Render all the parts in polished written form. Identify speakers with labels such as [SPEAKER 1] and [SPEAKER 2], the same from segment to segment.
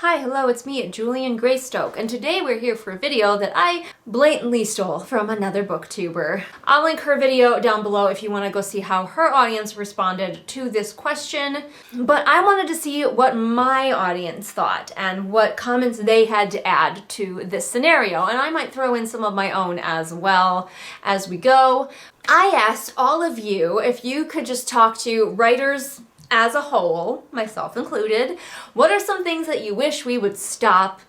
[SPEAKER 1] Hi, hello, it's me, Julian Greystoke, and today we're here for a video that I blatantly stole from another booktuber. I'll link her video down below if you want to go see how her audience responded to this question, but I wanted to see what my audience thought and what comments they had to add to this scenario, and I might throw in some of my own as well as we go. I asked all of you if you could just talk to writers as a whole, myself included, what are some things that you wish we would stop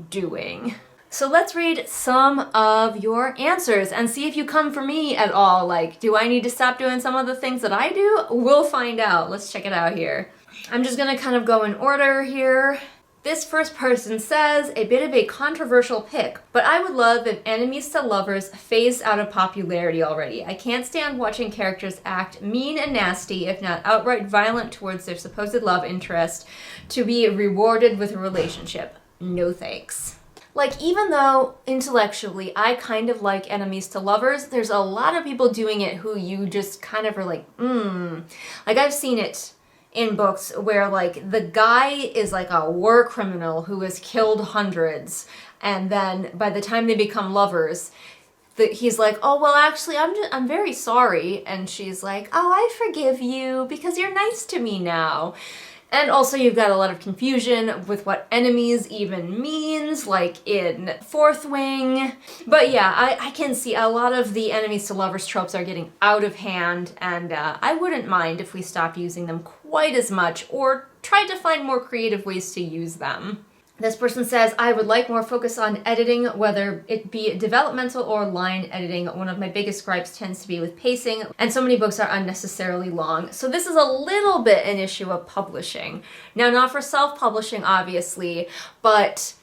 [SPEAKER 1] doing? So let's read some of your answers and see if you come for me at all. Like, do I need to stop doing some of the things that I do? We'll find out. Let's check it out here. I'm just gonna kind of go in order here. This first person says, a bit of a controversial pick, but I would love if enemies to lovers phased out of popularity already. I can't stand watching characters act mean and nasty, if not outright violent towards their supposed love interest, to be rewarded with a relationship. No thanks. Like, even though intellectually I kind of like enemies to lovers, there's a lot of people doing it who you just kind of are like, Like, I've seen it in books where like the guy is like a war criminal who has killed hundreds, and then by the time they become lovers, he's like, oh well, actually I'm very sorry, and she's like, oh, I forgive you because you're nice to me now. And also you've got a lot of confusion with what enemies even means, like in Fourth Wing. But yeah, I can see a lot of the enemies to lovers tropes are getting out of hand, and I wouldn't mind if we stopped using them quite as much or tried to find more creative ways to use them. This person says, I would like more focus on editing, whether it be developmental or line editing. One of my biggest gripes tends to be with pacing, and so many books are unnecessarily long. So this is a little bit an issue of publishing. Now, not for self-publishing, obviously, but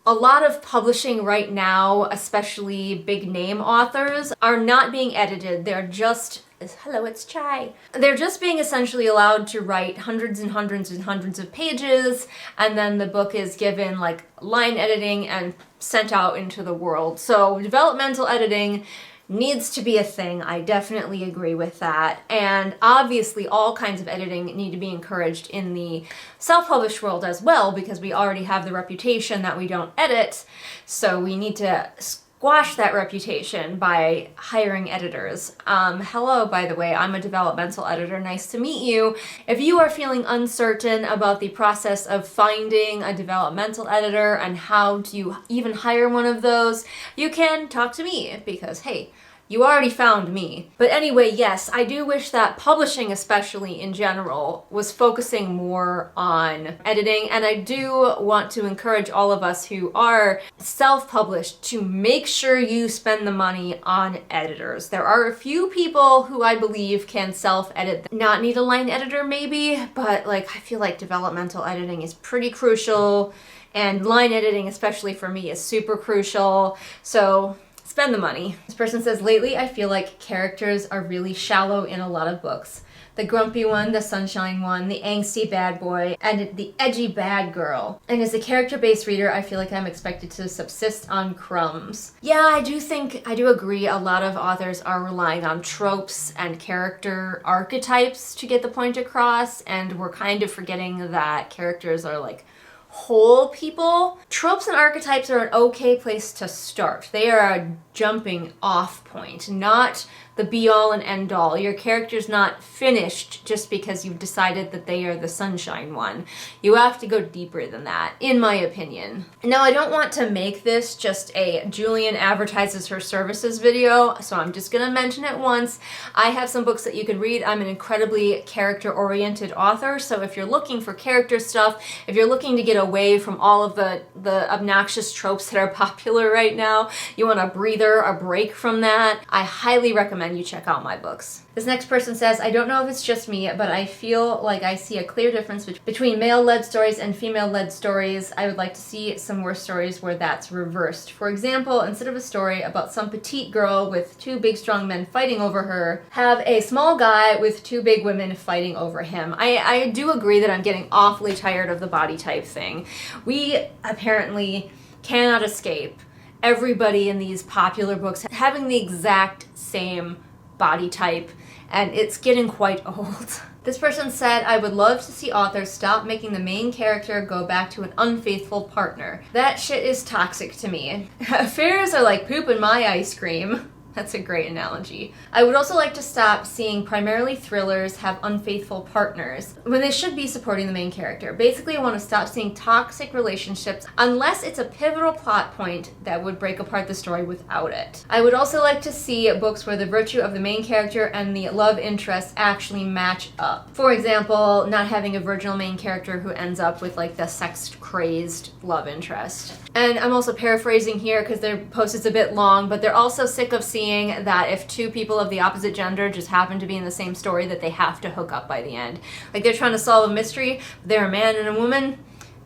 [SPEAKER 1] a lot of publishing right now, especially big name authors, are not being edited. They're just, hello, it's Chai. They're just being essentially allowed to write hundreds and hundreds and hundreds of pages, and then the book is given like line editing and sent out into the world. So developmental editing needs to be a thing. I definitely agree with that. And obviously all kinds of editing need to be encouraged in the self-published world as well, because we already have the reputation that we don't edit. So we need to squash that reputation by hiring editors. Hello, by the way, I'm a developmental editor. Nice to meet you. If you are feeling uncertain about the process of finding a developmental editor and how to even hire one of those, you can talk to me because, hey, you already found me. But anyway, yes, I do wish that publishing, especially in general, was focusing more on editing, and I do want to encourage all of us who are self-published to make sure you spend the money on editors. There are a few people who I believe can self-edit, not need a line editor maybe, but like I feel like developmental editing is pretty crucial, and line editing, especially for me, is super crucial. So spend the money. This person says, lately I feel like characters are really shallow in a lot of books. The grumpy one, the sunshine one, the angsty bad boy, and the edgy bad girl. And as a character-based reader, I feel like I'm expected to subsist on crumbs. Yeah, I do agree a lot of authors are relying on tropes and character archetypes to get the point across, and we're kind of forgetting that characters are like whole people. Tropes and archetypes are an okay place to start. They are a jumping off point, not the be-all and end-all. Your character's not finished just because you've decided that they are the sunshine one. You have to go deeper than that, in my opinion. Now, I don't want to make this just a Julian advertises her services video, so I'm just gonna mention it once. I have some books that you can read. I'm an incredibly character-oriented author, so if you're looking for character stuff, if you're looking to get away from all of the obnoxious tropes that are popular right now, you want a breather, a break from that, I highly recommend you check out my books. This next person says, I don't know if it's just me, but I feel like I see a clear difference between male-led stories and female-led stories. I would like to see some more stories where that's reversed. For example, instead of a story about some petite girl with two big strong men fighting over her, have a small guy with two big women fighting over him. I do agree that I'm getting awfully tired of the body type thing. We apparently cannot escape everybody in these popular books having the exact same body type, and it's getting quite old. This person said, I would love to see authors stop making the main character go back to an unfaithful partner. That shit is toxic to me. Affairs are like poop in my ice cream. That's a great analogy. I would also like to stop seeing primarily thrillers have unfaithful partners when they should be supporting the main character. Basically, I want to stop seeing toxic relationships unless it's a pivotal plot point that would break apart the story without it. I would also like to see books where the virtue of the main character and the love interest actually match up. For example, not having a virginal main character who ends up with like the sex-crazed love interest. And I'm also paraphrasing here because their post is a bit long, but they're also sick of seeing that if two people of the opposite gender just happen to be in the same story, that they have to hook up by the end. Like they're trying to solve a mystery, they're a man and a woman,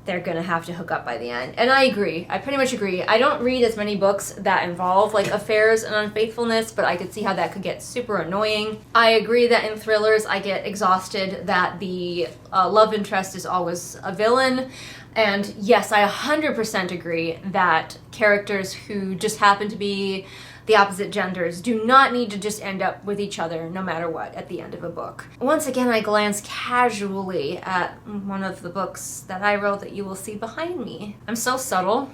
[SPEAKER 1] they're gonna have to hook up by the end. And I agree, I pretty much agree. I don't read as many books that involve like affairs and unfaithfulness, but I could see how that could get super annoying. I agree that in thrillers I get exhausted that the love interest is always a villain. And yes, I 100% agree that characters who just happen to be the opposite genders do not need to just end up with each other no matter what at the end of a book. Once again, I glance casually at one of the books that I wrote that you will see behind me. I'm so subtle.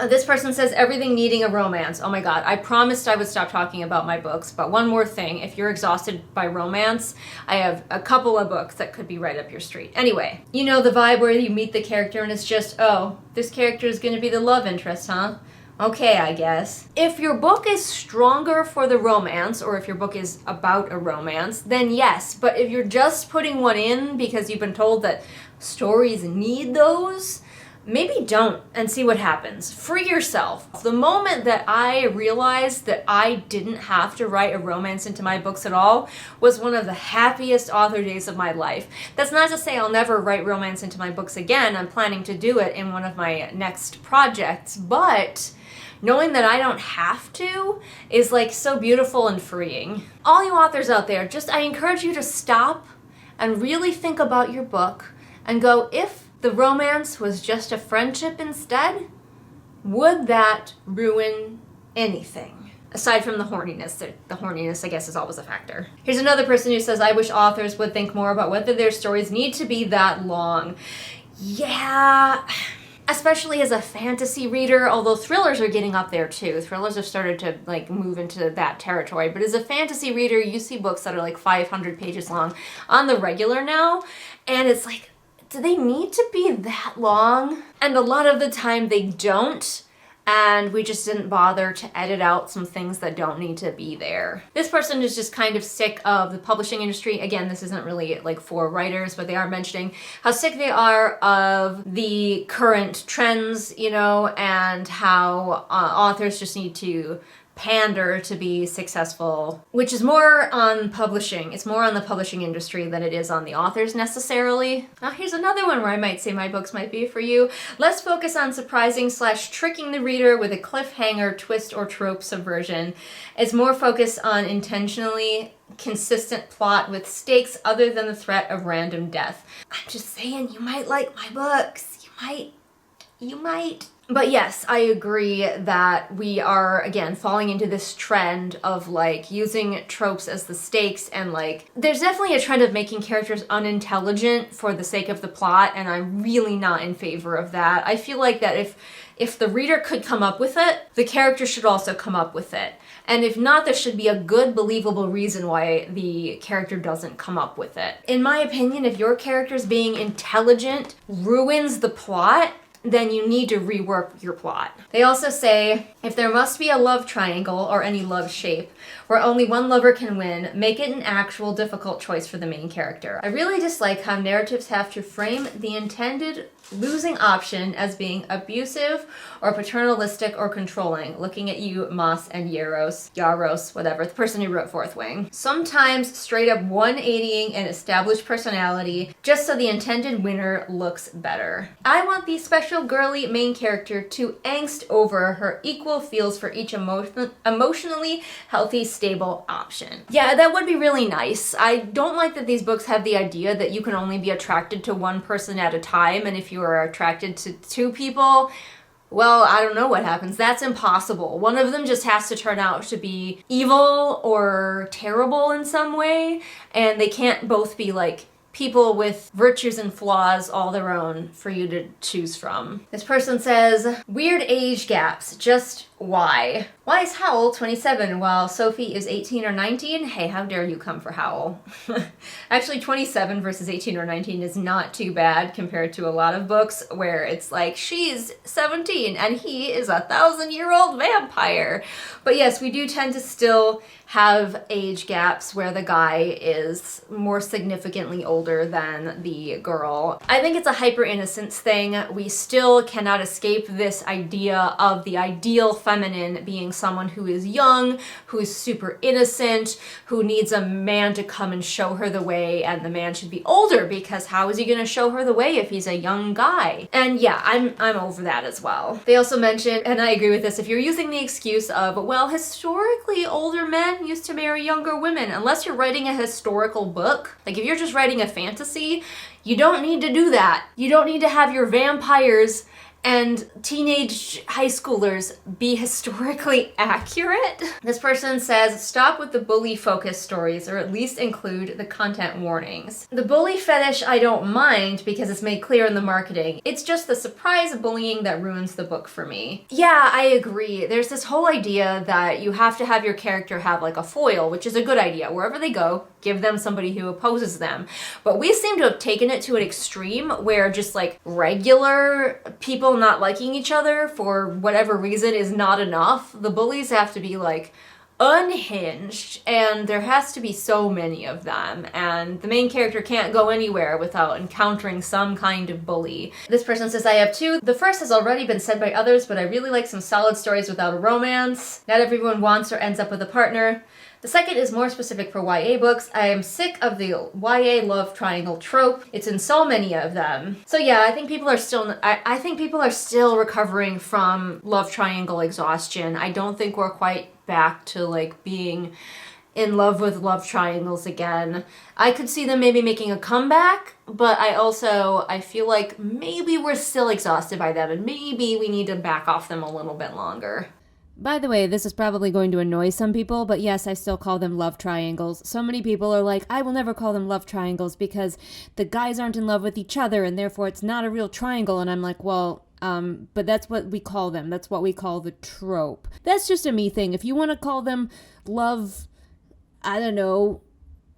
[SPEAKER 1] This person says, everything needing a romance. Oh my god, I promised I would stop talking about my books, but one more thing, if you're exhausted by romance, I have a couple of books that could be right up your street. Anyway, you know the vibe where you meet the character and it's just, oh, this character is gonna be the love interest, huh? Okay, I guess. If your book is stronger for the romance, or if your book is about a romance, then yes. But if you're just putting one in because you've been told that stories need those, maybe don't and see what happens. Free yourself. The moment that I realized that I didn't have to write a romance into my books at all was one of the happiest author days of my life. That's not to say I'll never write romance into my books again. I'm planning to do it in one of my next projects, but knowing that I don't have to is like so beautiful and freeing. All you authors out there, I encourage you to stop and really think about your book and go, if the romance was just a friendship instead, would that ruin anything? Aside from the horniness. The horniness, I guess, is always a factor. Here's another person who says, I wish authors would think more about whether their stories need to be that long. Yeah, especially as a fantasy reader, although thrillers are getting up there too. Thrillers have started to like move into that territory. But as a fantasy reader, you see books that are like 500 pages long on the regular now. And it's like, do they need to be that long? And a lot of the time they don't. And we just didn't bother to edit out some things that don't need to be there. This person is just kind of sick of the publishing industry. Again, this isn't really like for writers, but they are mentioning how sick they are of the current trends, you know, and how authors just need to pander to be successful, which is more on publishing. It's more on the publishing industry than it is on the authors necessarily. Now here's another one where I might say my books might be for you. Let's focus on surprising / tricking the reader with a cliffhanger, twist, or trope subversion. It's more focused on intentionally consistent plot with stakes other than the threat of random death. I'm just saying, you might like my books. You might. But yes, I agree that we are, again, falling into this trend of like using tropes as the stakes, and like there's definitely a trend of making characters unintelligent for the sake of the plot, and I'm really not in favor of that. I feel like that if the reader could come up with it, the character should also come up with it. And if not, there should be a good, believable reason why the character doesn't come up with it. In my opinion, if your character's being intelligent ruins the plot, then you need to rework your plot. They also say, if there must be a love triangle or any love shape where only one lover can win, make it an actual difficult choice for the main character. I really dislike how narratives have to frame the intended losing option as being abusive or paternalistic or controlling. Looking at you, Moss and Yaros, whatever, the person who wrote Fourth Wing. Sometimes straight up 180ing an established personality just so the intended winner looks better. I want the special girly main character to angst over her equal feels for each emotionally healthy, stable option. Yeah, that would be really nice. I don't like that these books have the idea that you can only be attracted to one person at a time, and if you are attracted to two people, well, I don't know what happens. That's impossible. One of them just has to turn out to be evil or terrible in some way, and they can't both be like people with virtues and flaws all their own for you to choose from. This person says, weird age gaps, just why? Why is Howell 27 while Sophie is 18 or 19? Hey, how dare you come for Howell? Actually, 27 versus 18 or 19 is not too bad compared to a lot of books where it's like, she's 17 and he is a 1,000-year-old vampire. But yes, we do tend to still have age gaps where the guy is more significantly older than the girl. I think it's a hyper-innocence thing. We still cannot escape this idea of the ideal feminine being someone who is young, who is super innocent, who needs a man to come and show her the way, and the man should be older because how is he gonna show her the way if he's a young guy? And yeah, I'm over that as well. They also mentioned, and I agree with this, if you're using the excuse of, well, historically older men used to marry younger women, unless you're writing a historical book, like if you're just writing a fantasy, you don't need to do that. You don't need to have your vampires and teenage high schoolers be historically accurate. This person says, stop with the bully-focused stories, or at least include the content warnings. The bully fetish I don't mind because it's made clear in the marketing. It's just the surprise bullying that ruins the book for me. Yeah, I agree. There's this whole idea that you have to have your character have like a foil, which is a good idea. Wherever they go, give them somebody who opposes them. But we seem to have taken it to an extreme where just like regular people not liking each other for whatever reason is not enough. The bullies have to be like unhinged, and there has to be so many of them, and the main character can't go anywhere without encountering some kind of bully. This person says, I have two. The first has already been said by others, but I really like some solid stories without a romance. Not everyone wants or ends up with a partner. The second is more specific for YA books. I am sick of the YA love triangle trope. It's in so many of them. So yeah, I think people are still, I think people are still recovering from love triangle exhaustion. I don't think we're quite back to like being in love with love triangles again. I could see them maybe making a comeback, but I feel like maybe we're still exhausted by them and maybe we need to back off them a little bit longer.
[SPEAKER 2] By the way, this is probably going to annoy some people, but yes, I still call them love triangles. So many people are like, I will never call them love triangles because the guys aren't in love with each other and therefore it's not a real triangle. And I'm like, well, but that's what we call them. That's what we call the trope. That's just a me thing. If you want to call them love, I don't know,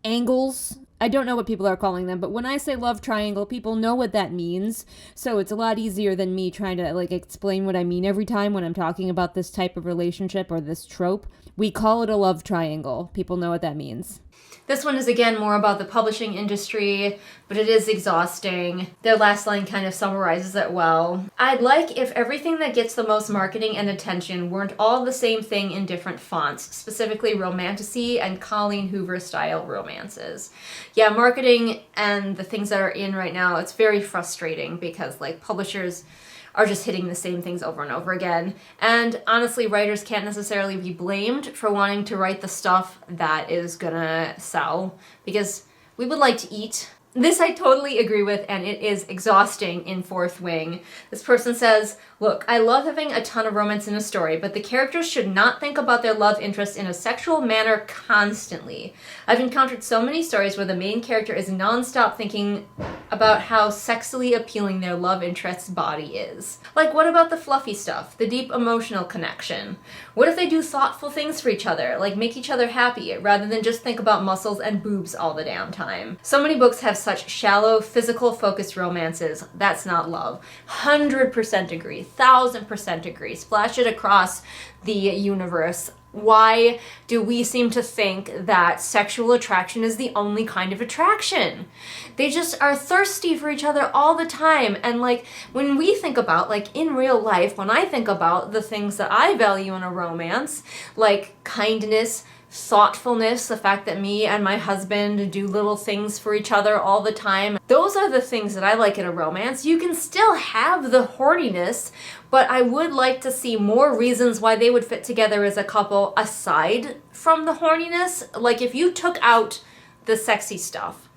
[SPEAKER 2] angles, I don't know what people are calling them, but when I say love triangle, people know what that means. So it's a lot easier than me trying to like explain what I mean every time when I'm talking about this type of relationship or this trope. We call it a love triangle. People know what that means.
[SPEAKER 1] This one is again more about the publishing industry, but it is exhausting. Their last line kind of summarizes it well. I'd like if everything that gets the most marketing and attention weren't all the same thing in different fonts, specifically romantasy and Colleen Hoover style romances. Yeah, marketing and the things that are in right now, it's very frustrating because like publishers are just hitting the same things over and over again. And honestly, writers can't necessarily be blamed for wanting to write the stuff that is gonna sell because we would like to eat. This I totally agree with, and it is exhausting in Fourth Wing. This person says, look, I love having a ton of romance in a story, but the characters should not think about their love interest in a sexual manner constantly. I've encountered so many stories where the main character is nonstop thinking about how sexily appealing their love interest's body is. Like, what about the fluffy stuff, the deep emotional connection? What if they do thoughtful things for each other, like make each other happy, rather than just think about muscles and boobs all the damn time? So many books have such shallow, physical-focused romances. That's not love. 100% agree. 1000% agree. Splash it across the universe. Why do we seem to think that sexual attraction is the only kind of attraction? They just are thirsty for each other all the time. And like when we think about, like in real life, when I think about the things that I value in a romance, like kindness, thoughtfulness, the fact that me and my husband do little things for each other all the time. Those are the things that I like in a romance. You can still have the horniness, but I would like to see more reasons why they would fit together as a couple aside from the horniness. Like if you took out the sexy stuff,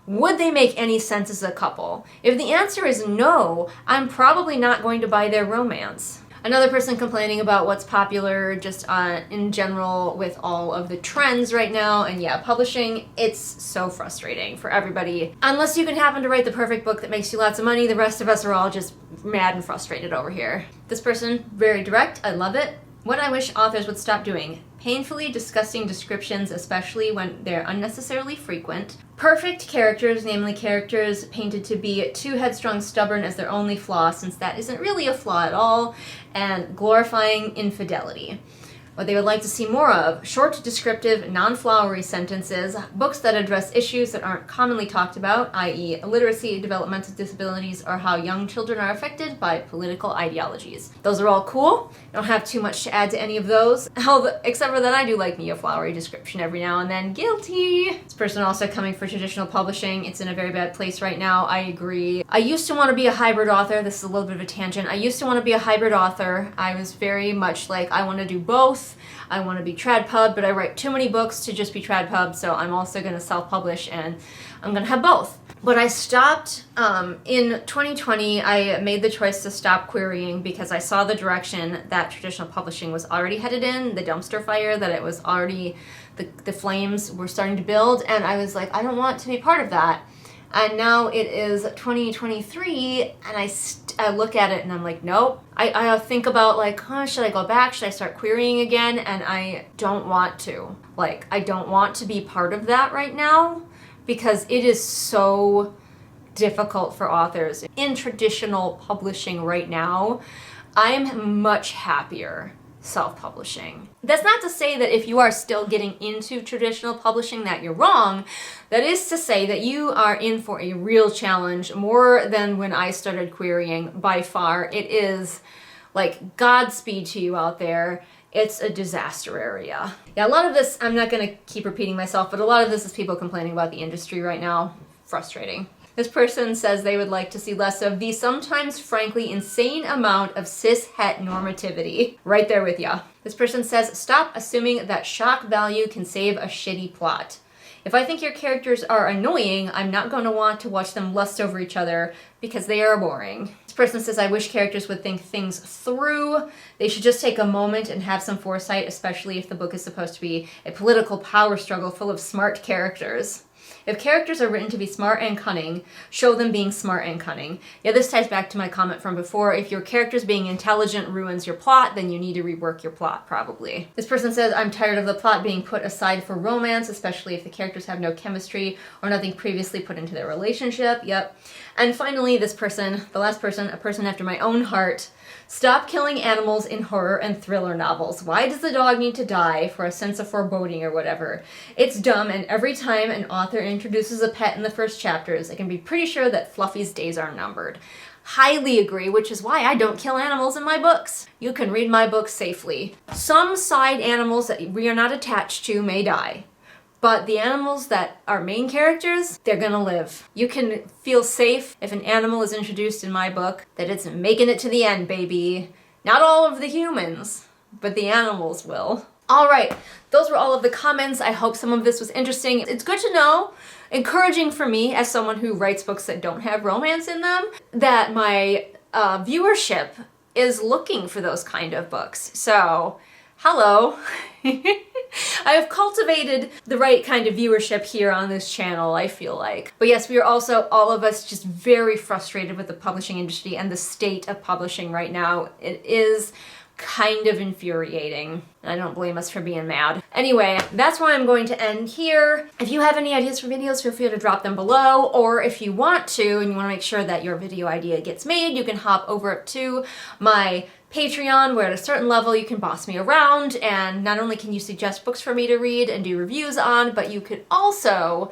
[SPEAKER 1] would they make any sense as a couple? If the answer is no, I'm probably not going to buy their romance. Another person complaining about what's popular just in general with all of the trends right now. And yeah, publishing, it's so frustrating for everybody. Unless you can happen to write the perfect book that makes you lots of money, the rest of us are all just mad and frustrated over here. This person, very direct, I love it. What I wish authors would stop doing. Painfully disgusting descriptions, especially when they're unnecessarily frequent. Perfect characters, namely characters painted to be too headstrong, stubborn as their only flaw, since that isn't really a flaw at all, and glorifying infidelity. What they would like to see more of: short, descriptive, non-flowery sentences, books that address issues that aren't commonly talked about, i.e. illiteracy, developmental disabilities, or how young children are affected by political ideologies. Those are all cool. I don't have too much to add to any of those, except for that I do like me a flowery description every now and then. Guilty! This person also coming for traditional publishing. It's in a very bad place right now. I agree. I used to want to be a hybrid author. This is a little bit of a tangent. I used to want to be a hybrid author. I was very much like, I want to do both. I want to be trad pub, but I write too many books to just be trad pub, so I'm also going to self-publish and I'm going to have both. But I stopped in 2020. I made the choice to stop querying because I saw the direction that traditional publishing was already headed in, the dumpster fire that it was already, the flames were starting to build, and I was like, I don't want to be part of that. And now it is 2023, and I look at it and I'm like, nope. I think about like, should I go back? Should I start querying again? And I don't want to. Like, I don't want to be part of that right now because it is so difficult for authors. In traditional publishing right now, I'm much happier self-publishing. That's not to say that if you are still getting into traditional publishing that you're wrong. That is to say that you are in for a real challenge, more than when I started querying by far. It is like Godspeed to you out there. It's a disaster area. Yeah, a lot of this, I'm not going to keep repeating myself, but a lot of this is people complaining about the industry right now. Frustrating. This person says they would like to see less of the sometimes frankly insane amount of cis-het normativity. Right there with ya. This person says, stop assuming that shock value can save a shitty plot. If I think your characters are annoying, I'm not going to want to watch them lust over each other because they are boring. This person says, I wish characters would think things through. They should just take a moment and have some foresight, especially if the book is supposed to be a political power struggle full of smart characters. If characters are written to be smart and cunning, show them being smart and cunning. Yeah, this ties back to my comment from before. If your characters being intelligent ruins your plot, then you need to rework your plot, probably. This person says, I'm tired of the plot being put aside for romance, especially if the characters have no chemistry or nothing previously put into their relationship. Yep. And finally, this person, the last person, a person after my own heart, stop killing animals in horror and thriller novels. Why does the dog need to die for a sense of foreboding or whatever? It's dumb, and every time an author introduces a pet in the first chapters, I can be pretty sure that Fluffy's days are numbered. Highly agree, which is why I don't kill animals in my books. You can read my books safely. Some side animals that we are not attached to may die. But the animals that are main characters, they're gonna live. You can feel safe if an animal is introduced in my book that it's making it to the end, baby. Not all of the humans, but the animals will. All right, those were all of the comments. I hope some of this was interesting. It's good to know, encouraging for me as someone who writes books that don't have romance in them, that my viewership is looking for those kind of books. So, hello. I have cultivated the right kind of viewership here on this channel, I feel like. But yes, we are also, all of us, just very frustrated with the publishing industry and the state of publishing right now. It is kind of infuriating. I don't blame us for being mad. Anyway, that's why I'm going to end here. If you have any ideas for videos, feel free to drop them below, or if you want to, and you want to make sure that your video idea gets made, you can hop over to my Patreon, where at a certain level you can boss me around, and not only can you suggest books for me to read and do reviews on, but you could also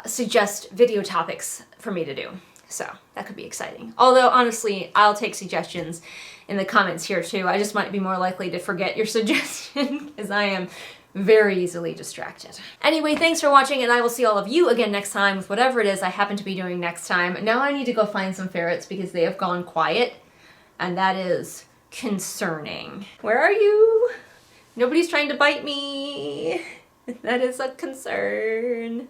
[SPEAKER 1] suggest video topics for me to do. So that could be exciting. Although honestly, I'll take suggestions in the comments here too. I just might be more likely to forget your suggestion because I am very easily distracted. Anyway, thanks for watching, and I will see all of you again next time with whatever it is I happen to be doing next time. Now I need to go find some ferrets because they have gone quiet, and that is concerning. Where are you? Nobody's trying to bite me. That is a concern.